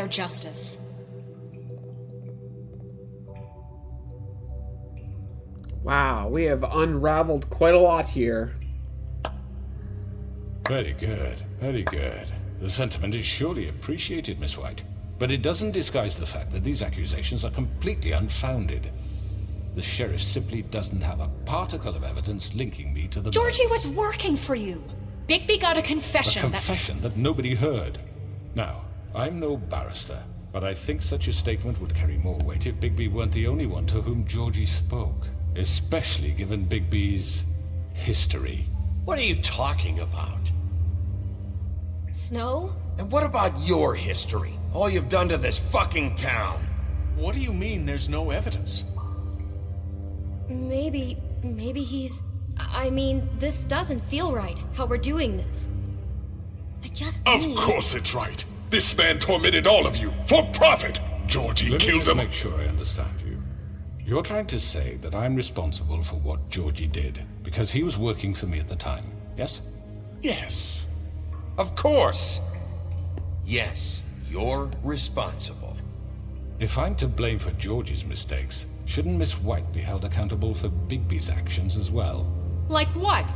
their justice. Wow, we have unraveled quite a lot here. Very good, very good. The sentiment is surely appreciated, Miss White. But it doesn't disguise the fact that these accusations are completely unfounded. The sheriff simply doesn't have a particle of evidence linking me to the... Georgie was working for you. Bigby got a confession. A confession that nobody heard. Now, I'm no barrister, but I think such a statement would carry more weight if Bigby weren't the only one to whom Georgie spoke. Especially given Bigby's history. What are you talking about? Snow? And what about your history? All you've done to this fucking town. What do you mean there's no evidence? Maybe he's... I mean, this doesn't feel right, how we're doing this. I just Of course it's right. This man tormented all of you, for profit! Georgie Let me killed just them. make sure I understand you. You're trying to say that I'm responsible for what Georgie did, because he was working for me at the time, yes? Yes. Of course. Yes, you're responsible. If I'm to blame for Georgie's mistakes, shouldn't Miss White be held accountable for Bigby's actions as well? Like what?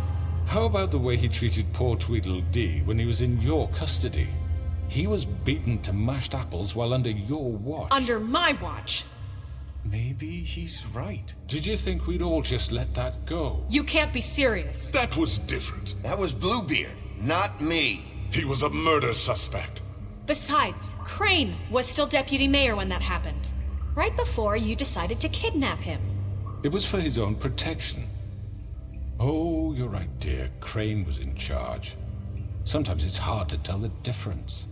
How about the way he treated poor Tweedledee when he was in your custody? He was beaten to mashed apples while under your watch. Under my watch. Maybe he's right. Did you think we'd all just let that go? You can't be serious. That was different. That was Bluebeard, not me. He was a murder suspect. Besides, Crane was still deputy mayor when that happened. Right before you decided to kidnap him. It was for his own protection. Oh, you're right, dear. Crane was in charge. Sometimes it's hard to tell the difference.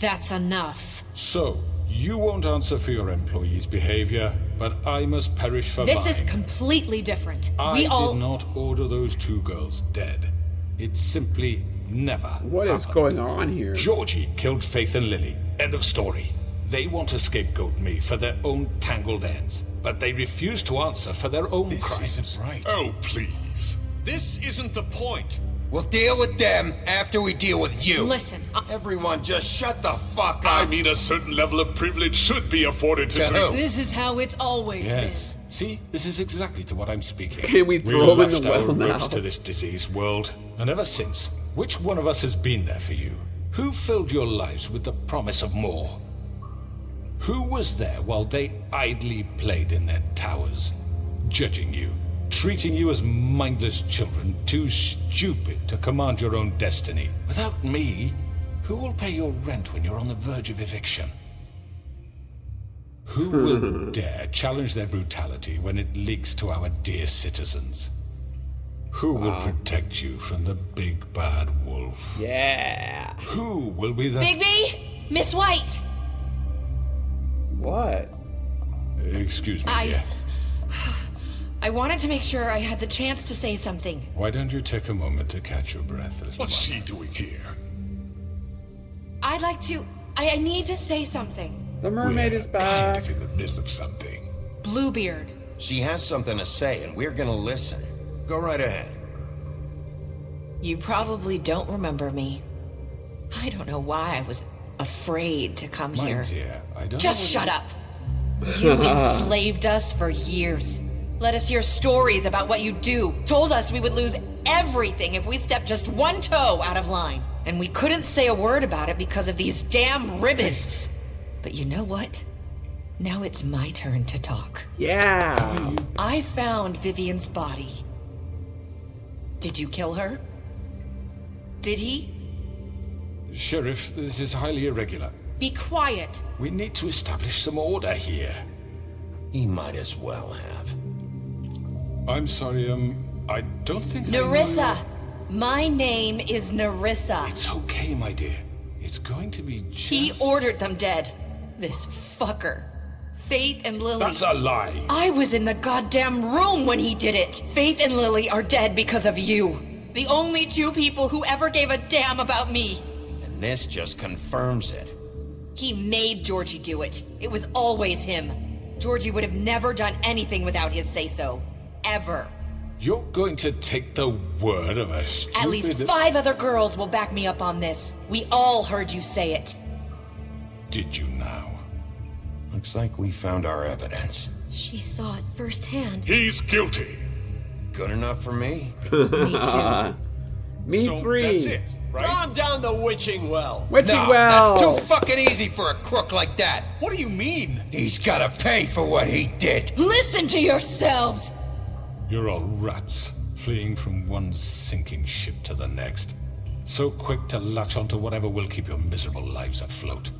That's enough. So, you won't answer for your employees' behavior, but I must perish for This mine. is completely different. I We all... did not order those two girls dead. It simply never What is happened. going on here? Georgie killed Faith and Lily. End of story. They want to scapegoat me for their own tangled ends, but they refuse to answer for their own This crimes. isn't right. Oh, please. This isn't the point. We'll deal with them after we deal with you. Listen, Everyone just shut the fuck up. I mean, a certain level of privilege should be afforded to... To who? This is how it's always Yes. See, this is exactly to what I'm speaking. Can we throw him in the lashed our well now? ropes to this diseased world, and ever since, which one of us has been there for you? Who filled your lives with the promise of more? Who was there while they idly played in their towers, judging you, treating you as mindless children, too stupid to command your own destiny? Without me, who will pay your rent when you're on the verge of eviction? Who will dare challenge their brutality when it leaks to our dear citizens? Who will protect you from the big bad wolf? Yeah. Who will be the... Bigby! Miss White! What? Excuse me, dear. I wanted to make sure I had the chance to say something. Why don't you take a moment to catch your breath, little What's one? she doing here? I'd like to... I need to say something. The mermaid is back. Kind of in the middle of something. Bluebeard. She has something to say, and we're gonna listen. Go right ahead. You probably don't remember me. I don't know why I was afraid to come My here. dear, I don't Just know shut up. You enslaved us for years. Let us hear stories about what you do. Told us we would lose everything if we stepped just one toe out of line. And we couldn't say a word about it because of these damn ribbons. But you know what? Now it's my turn to talk. Yeah. I found Vivian's body. Did you kill her? Did he? Sheriff, this is highly irregular. Be quiet. We need to establish some order here. He might as well have. I'm sorry, I don't think I know Nerissa! My name is Nerissa. It's okay, my dear. It's going to be just... He ordered them dead. This fucker. Faith and Lily. That's a lie. I was in the goddamn room when he did it. Faith and Lily are dead because of you. The only two people who ever gave a damn about me. And this just confirms it. He made Georgie do it. It was always him. Georgie would have never done anything without his say-so. Ever. You're going to take the word of a stupid... At least 5 other girls will back me up on this. We all heard you say it. did you now? Looks like we found our evidence. She saw it firsthand. He's guilty. Good enough for me. Me too. Me So three. that's it, right? Calm down the witching well. Witchy No, well. that's too fucking easy for a crook like that. What do you mean? He's gotta pay for what he did. Listen to yourselves! You're all rats, fleeing from one sinking ship to the next. So quick to latch onto whatever will keep your miserable lives afloat.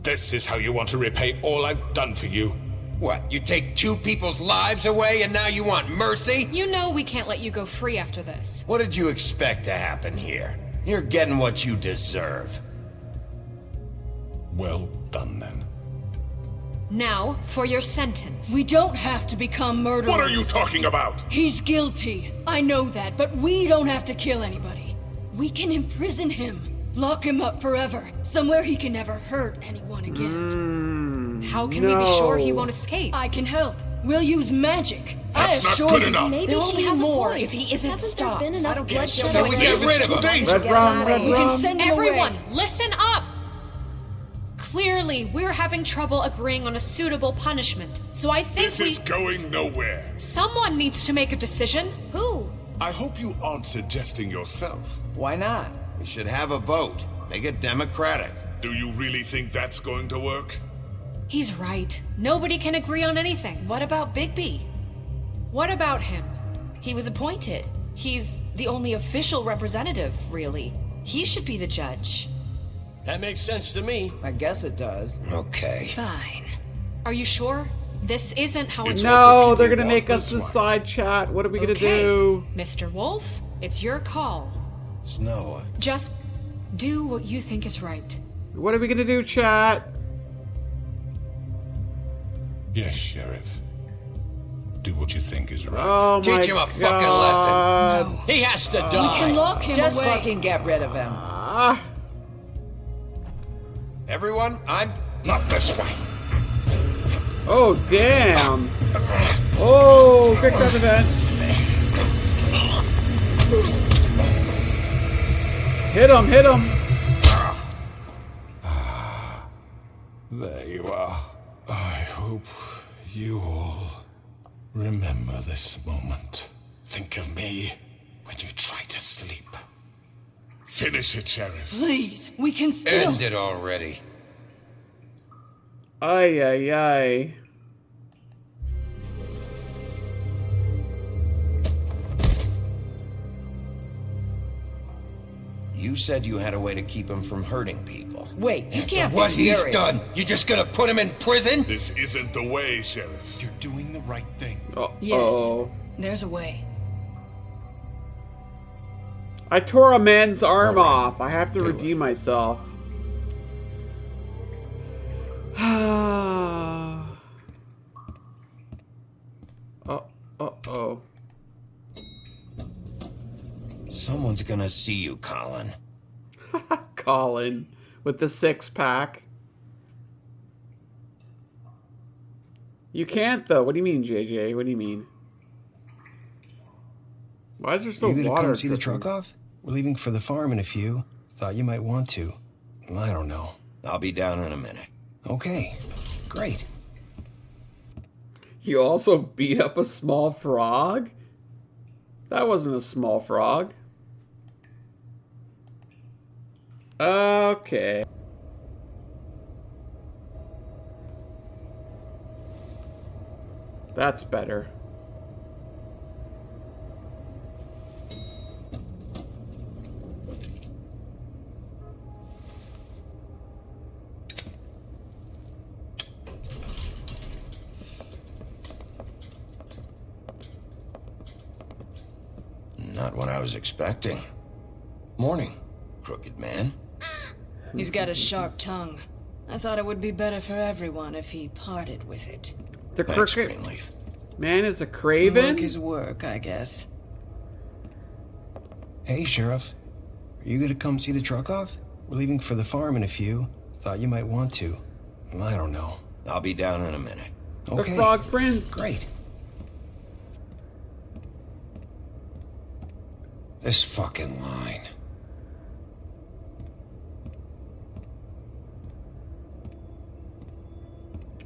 This is how you want to repay all I've done for you? What, you take two people's lives away and now you want mercy? You know we can't let you go free after this. What did you expect to happen here? You're getting what you deserve. Well done, then. Now, for your sentence. We don't have to become murderers. What are you talking about? He's guilty. I know that, but we don't have to kill anybody. We can imprison him. Lock him up forever. Somewhere he can never hurt anyone again. How can we be sure he won't escape? I can help. We'll use magic. That's not assure good you. enough. Maybe There will she be has more a point. if he isn't Hasn't stopped. there been I enough don't care. bloodshed So we already? get rid of him. dangerous. Red rum, red We can rum. send him Everyone, away. listen up! Clearly, we're having trouble agreeing on a suitable punishment, so I think This is going nowhere. someone needs to make a decision. Who? I hope you aren't suggesting yourself. Why not? We should have a vote. Make it democratic. Do you really think that's going to work? He's right. Nobody can agree on anything. What about Bigby? What about him? He was appointed. He's the only official representative, really. He should be the judge. That makes sense to me. I guess it does. Okay. Fine. Are you sure? This isn't how it's... No, what the they're people gonna make want us this decide, chat. What are we gonna Okay, do? Mr. Wolf, it's your call. Snow. Just do what you think is right. What are we gonna do, chat? Yes, Sheriff. Do what you think is right. Oh my Teach him a fucking God. lesson. He has to We die. can lock him Just away. fucking get rid of him. Ah, Everyone, I'm... Not this way. oh, damn. Oh, quick time event. Hit him, hit him. There you are. I hope you all remember this moment. Think of me when you try to sleep. Finish it, Sheriff. Please, we can still. End it already. Ay, ay, ay. You said you had a way to keep him from hurting people. Wait, you After can't what be he's serious. done, you just gonna put him in prison? This isn't the way, Sheriff. You're doing the right thing. Uh-oh. There's a way. I tore a man's arm All right. off. I have to Do it. redeem myself. Uh-oh. Someone's gonna see you, Colin. Colin with the six-pack. You can't, though. What do you mean, JJ? What do you mean? Why is there still You gonna water? come see the dripping? truck off? We're leaving for the farm in a few. Thought you might want to. I don't know. I'll be down in a minute. Okay, great. You also beat up a small frog? That wasn't a small frog. Okay. That's better. Not what I was expecting. Morning, crooked man. He's got a sharp tongue. I thought it would be better for everyone if he parted with it. The Thanks, crooked Greenleaf. man is a craven? Work is work, I guess. Hey, Sheriff. Are you gonna come see the truck off? We're leaving for the farm in a few. Thought you might want to. I don't know. I'll be down in a minute. The Okay, frog prince. great. This fucking line.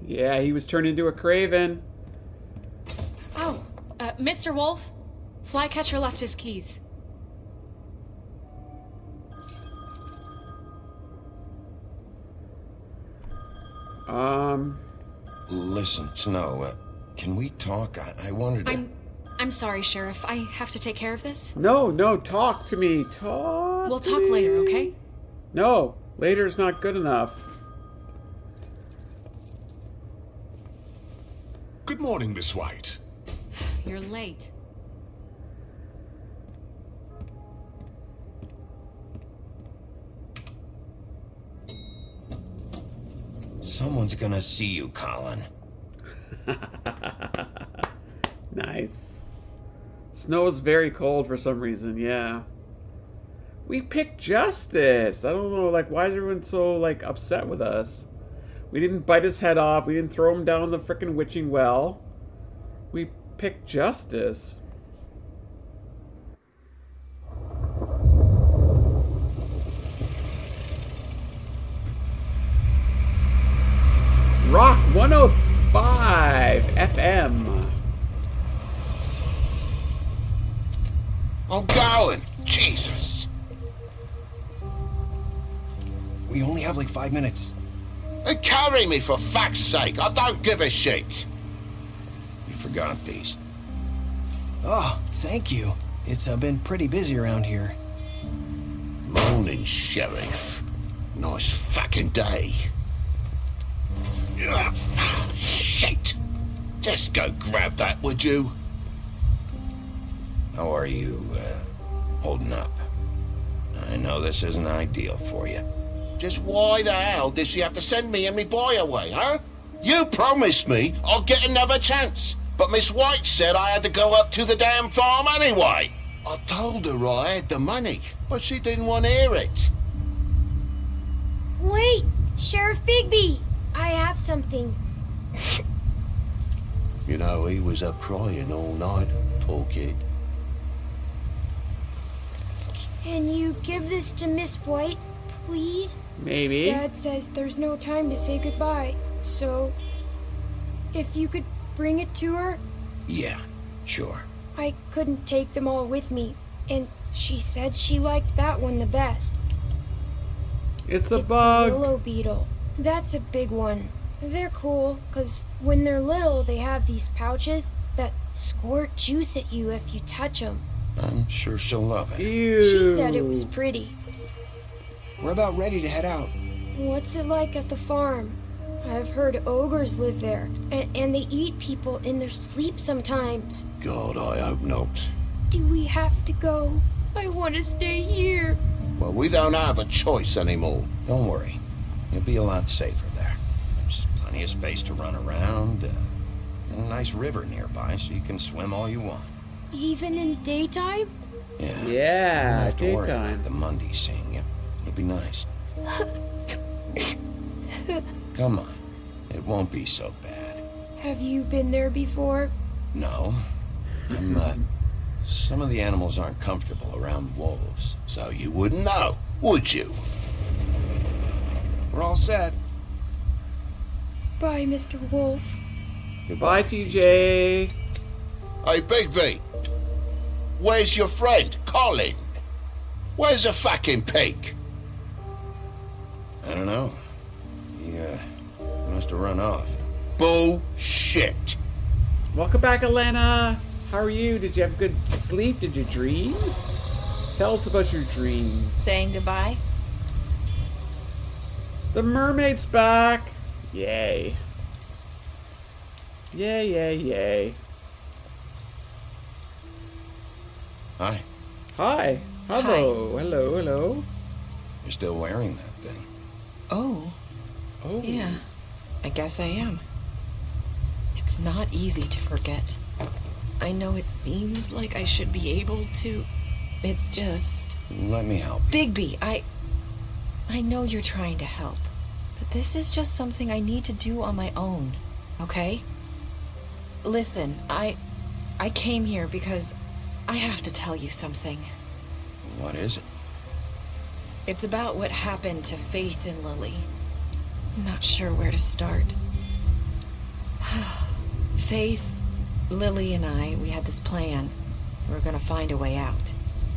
Yeah, he was turned into a craven. Oh, Mr. Wolf, Flycatcher left his keys. Listen, Snow, can we talk? I wanted to... I'm sorry, Sheriff. I have to take care of this. No, talk to me. Talk. We'll talk later, okay? No, later's not good enough. Good morning, Miss White. You're late. Someone's gonna see you, Colin. Nice. Snow is very cold for some reason, yeah. We picked Justice. I don't know, like, why is everyone so, like, upset with us? We didn't bite his head off. We didn't throw him down the frickin' witching well. We picked Justice. Rock 105 FM. I'm going! Jesus! We only have like 5 minutes. And carry me, for fuck's sake! I don't give a shit! You forgot these. Oh, thank you. It's been pretty busy around here. Morning, Sheriff. Nice fucking day. Ugh, shit! Just go grab that, would you? How are you, holding up? I know this isn't ideal for you. Just why the hell did she have to send me and me boy away, huh? You promised me I'll get another chance, but Miss White said I had to go up to the damn farm anyway. I told her I had the money, but she didn't want to hear it. Wait, Sheriff Bigby! I have something. You know, he was up crying all night, poor kid. Can you give this to Miss White, please? Maybe. Dad says there's no time to say goodbye, so if you could bring it to her? Yeah, sure. I couldn't take them all with me, and she said she liked that one the best. It's a It's bug. a willow beetle. That's a big one. They're cool, because when they're little, they have these pouches that squirt juice at you if you touch them. I'm sure she'll love it. Ew. She said it was pretty. We're about ready to head out. What's it like at the farm? I've heard ogres live there, and they eat people in their sleep sometimes. God, I hope not. Do we have to go? I want to stay here. Well, we don't have a choice anymore. Don't worry. You'll be a lot safer there. There's plenty of space to run around, and a nice river nearby so you can swim all you want. Even in daytime? Yeah. Yeah, You don't have to worry daytime. about the Monday seeing you. It'll be nice. Come on. It won't be so bad. Have you been there before? No. Some of the animals aren't comfortable around wolves, so you wouldn't know, would you? We're all set. Bye, Mr. Wolf. Goodbye, TJ. Hey, Bigby. Where's your friend, Colin? Where's the fucking pig? I don't know. He, must have run off. Bullshit. Welcome back, Elena. How are you? Did you have good sleep? Did you dream? Tell us about your dreams. Saying goodbye? The mermaid's back. Yay. Yay, yay, yay. Hi. Hi. Hello. Hello, hello. You're still wearing that thing. Oh, Oh. yeah. I guess I am. It's not easy to forget. I know it seems like I should be able to. It's just... Let me help you. Bigby, I know you're trying to help, but this is just something I need to do on my own, okay? Listen, I came here because I have to tell you something. What is it? It's about what happened to Faith and Lily. I'm not sure where to start. Faith, Lily, and I, we had this plan. We were gonna find a way out.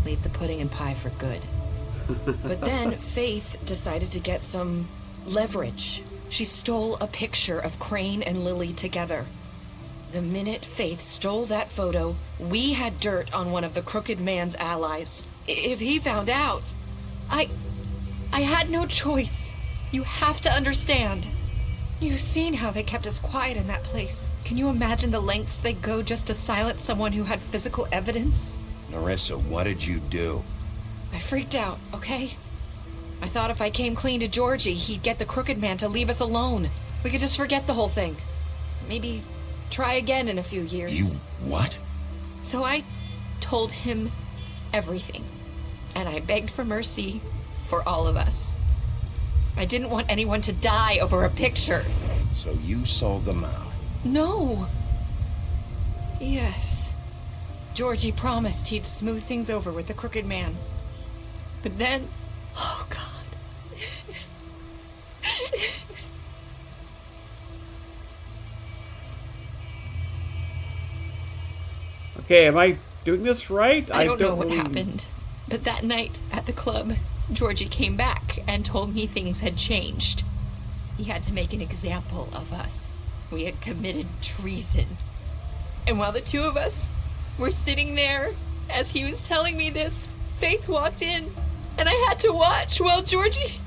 Leave the pudding and pie for good. But then Faith decided to get some leverage. She stole a picture of Crane and Lily together. The minute Faith stole that photo, we had dirt on one of the Crooked Man's allies. If he found out, I had no choice. You have to understand. You've seen how they kept us quiet in that place. Can you imagine the lengths they go just to silence someone who had physical evidence? Nerissa, what did you do? I freaked out, okay? I thought if I came clean to Georgie, he'd get the Crooked Man to leave us alone. We could just forget the whole thing. Maybe try again in a few years. You what? So I told him everything. And I begged for mercy for all of us. I didn't want anyone to die over a picture. So you sold them out? No. Yes. Georgie promised he'd smooth things over with the Crooked Man. But then... Oh, God. Okay, am I doing this right? I don't know what happened. But that night at the club, Georgie came back and told me things had changed. He had to make an example of us. We had committed treason. And while the two of us were sitting there, as he was telling me this, Faith walked in, and I had to watch while Georgie...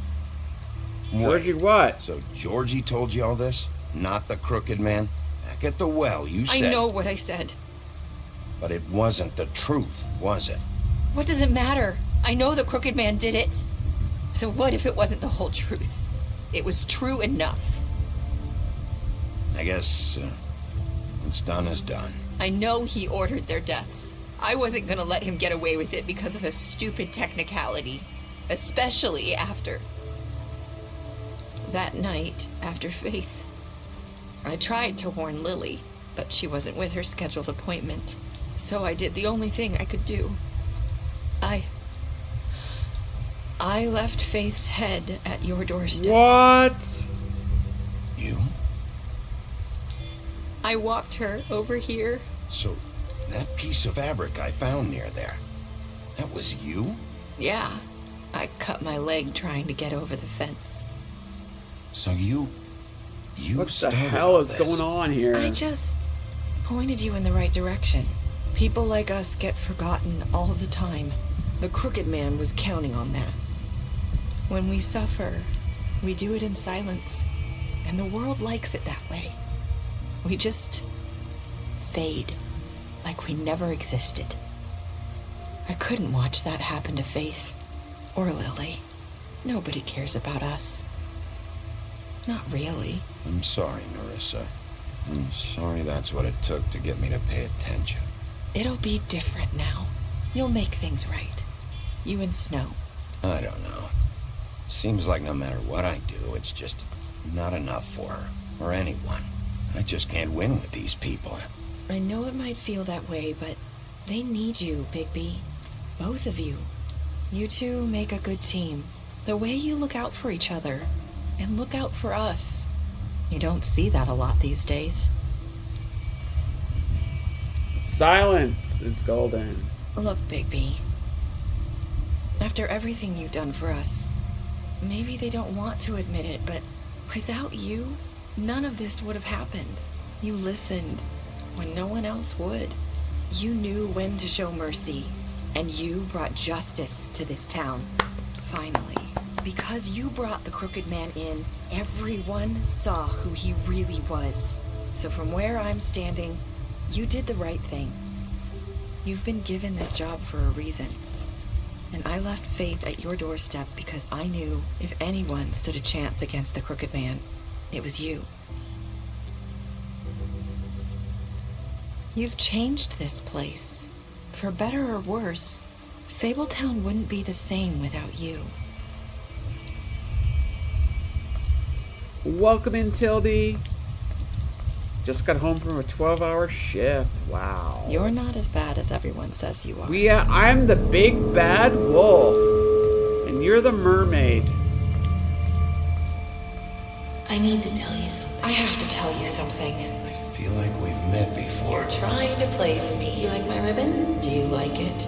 Georgie what? So Georgie told you all this? Not the Crooked Man? Back at the well, you said... I know what I said. But it wasn't the truth, was it? What does it matter? I know the Crooked Man did it. So what if it wasn't the whole truth? It was true enough. I guess what's done is done. I know he ordered their deaths. I wasn't gonna let him get away with it because of a stupid technicality. Especially after... that night, after Faith. I tried to warn Lily, but she wasn't with her scheduled appointment. So I did the only thing I could do. I left Faith's head at your doorstep. What? You? I walked her over here. So, that piece of fabric I found near there, that was you? Yeah. I cut my leg trying to get over the fence. So you What the started hell all is this. going on here? I just pointed you in the right direction. People like us get forgotten all the time. The Crooked Man was counting on that. When we suffer, we do it in silence. And the world likes it that way. We just fade, like we never existed. I couldn't watch that happen to Faith or Lily. Nobody cares about us. Not really. I'm sorry, Nerissa. I'm sorry that's what it took to get me to pay attention. It'll be different now. You'll make things right. You and Snow. I don't know. Seems like no matter what I do, it's just not enough for her, or anyone. I just can't win with these people. I know it might feel that way, but they need you, Bigby. Both of you. You two make a good team. The way you look out for each other, and look out for us. You don't see that a lot these days. Silence is golden. Look, Bigby. After everything you've done for us, maybe they don't want to admit it, but without you, none of this would have happened. You listened when no one else would. You knew when to show mercy, and you brought justice to this town. Finally. Because you brought the Crooked Man in, everyone saw who he really was. So from where I'm standing, you did the right thing. You've been given this job for a reason. And I left Faith at your doorstep because I knew if anyone stood a chance against the Crooked Man, it was you. You've changed this place. For better or worse, Fabletown wouldn't be the same without you. Welcome in, Tildy. Just got home from a 12-hour shift. Wow. You're not as bad as everyone says you are. I'm the big bad wolf. And you're the mermaid. I need to tell you something. I have to tell you something. I Feel like we've met before. Trying to place me. You like my ribbon? Do you like it?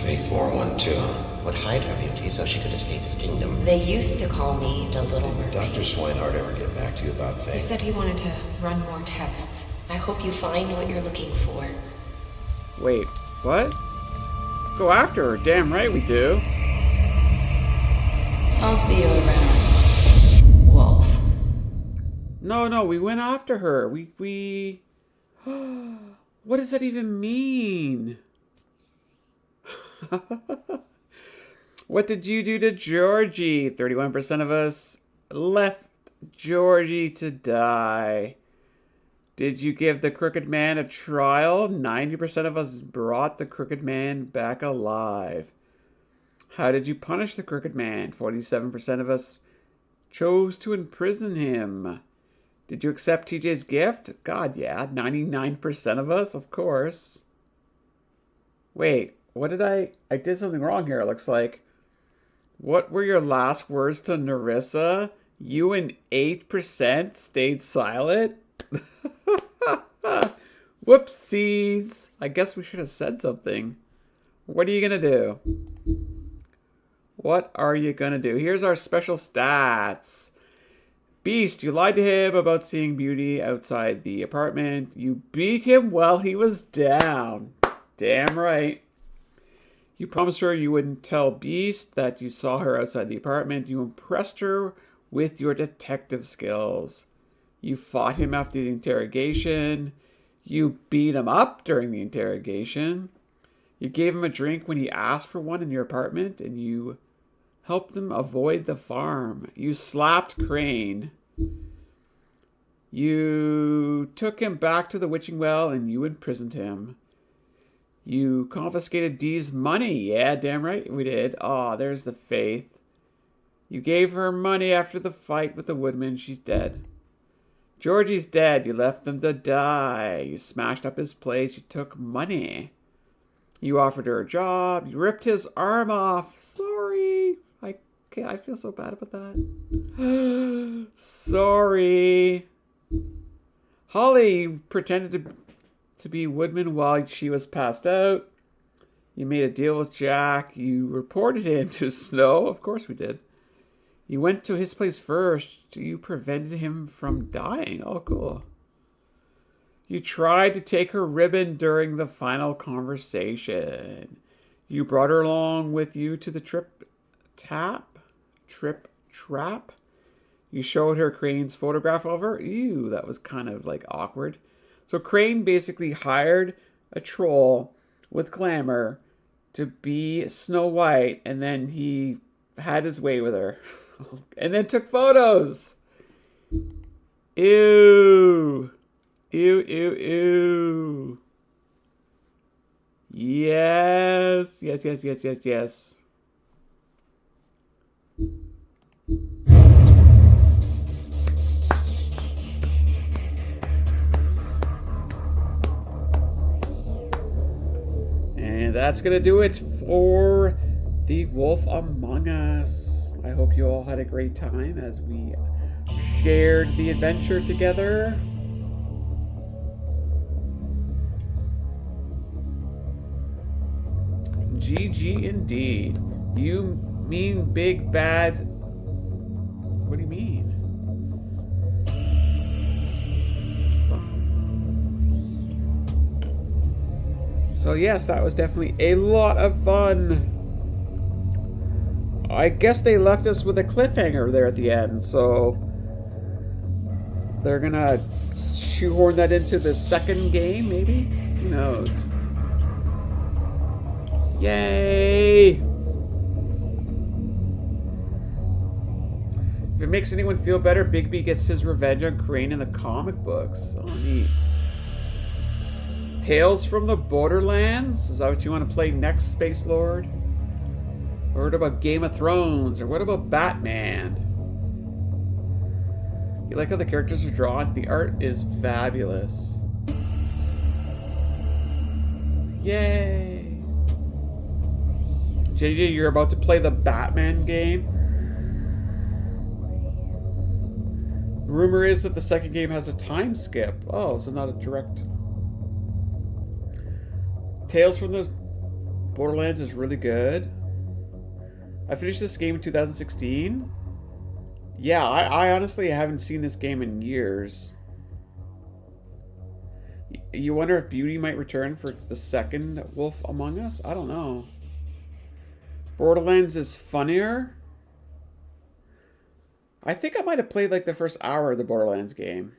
Faith wore one too. Would hide her beauty so she could escape his kingdom. They used to call me the Little Did Mermaid. Dr. Swinehart ever get back to you about Faith? He said he wanted to run more tests. I hope you find what you're looking for. Wait, what? Go after her. Damn right we do. I'll see you around, Wolf. No, we went after her. We... What does that even mean? What did you do to Georgie? 31% of us left Georgie to die. Did you give the Crooked Man a trial? 90% of us brought the Crooked Man back alive. How did you punish the Crooked Man? 47% of us chose to imprison him. Did you accept TJ's gift? God, yeah. 99% of us, of course. Wait, what did I did something wrong here, it looks like. What were your last words to Narissa? You and 8% stayed silent? Whoopsies. I guess we should have said something. What are you going to do? What are you going to do? Here's our special stats. Beast, you lied to him about seeing Beauty outside the apartment. You beat him while he was down. Damn right. You promised her you wouldn't tell Beast that you saw her outside the apartment. You impressed her with your detective skills. You fought him after the interrogation. You beat him up during the interrogation. You gave him a drink when he asked for one in your apartment, and you helped him avoid the farm. You slapped Crane. You took him back to the witching well, and you imprisoned him. You confiscated Dee's money. Yeah, damn right we did. Aw, there's the Faith. You gave her money after the fight with the woodman. She's dead. Georgie's dead. You left him to die. You smashed up his place. You took money. You offered her a job. You ripped his arm off. Sorry. I feel so bad about that. Sorry. Holly pretended to be Woodman while she was passed out. You made a deal with Jack. You reported him to Snow. Of course we did. You went to his place first. You prevented him from dying. Oh, cool. You tried to take her ribbon during the final conversation. You brought her along with you to the trip trap. You showed her Crane's photograph of her. Ew, that was kind of like awkward. So Crane basically hired a troll with glamour to be Snow White, and then he had his way with her. And then took photos. Ew. Ew. Yes. And that's going to do it for The Wolf Among Us. I hope you all had a great time as we shared the adventure together. GG indeed. You mean big bad... What do you mean? So yes, that was definitely a lot of fun. I guess they left us with a cliffhanger there at the end, so they're gonna shoehorn that into the second game, maybe? Who knows? Yay! If it makes anyone feel better, Bigby gets his revenge on Crane in the comic books. Oh, neat. Tales from the Borderlands? Is that what you want to play next, Space Lord? Or what about Game of Thrones? Or what about Batman? You like how the characters are drawn? The art is fabulous. Yay! JJ, you're about to play the Batman game? Rumor is that the second game has a time skip. Oh, so not a direct. Tales from the Borderlands is really good. I finished this game in 2016. Yeah, I honestly haven't seen this game in years. You wonder if Beauty might return for the second Wolf Among Us? I don't know. Borderlands is funnier. I think I might have played like the first hour of the Borderlands game.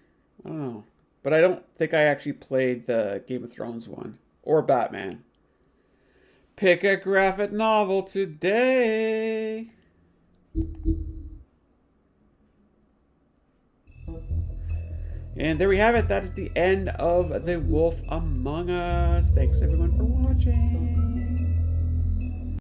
I don't know. But I don't think I actually played the Game of Thrones one. Or Batman. Pick a graphic novel today. And there we have it. That is the end of The Wolf Among Us. Thanks everyone for watching.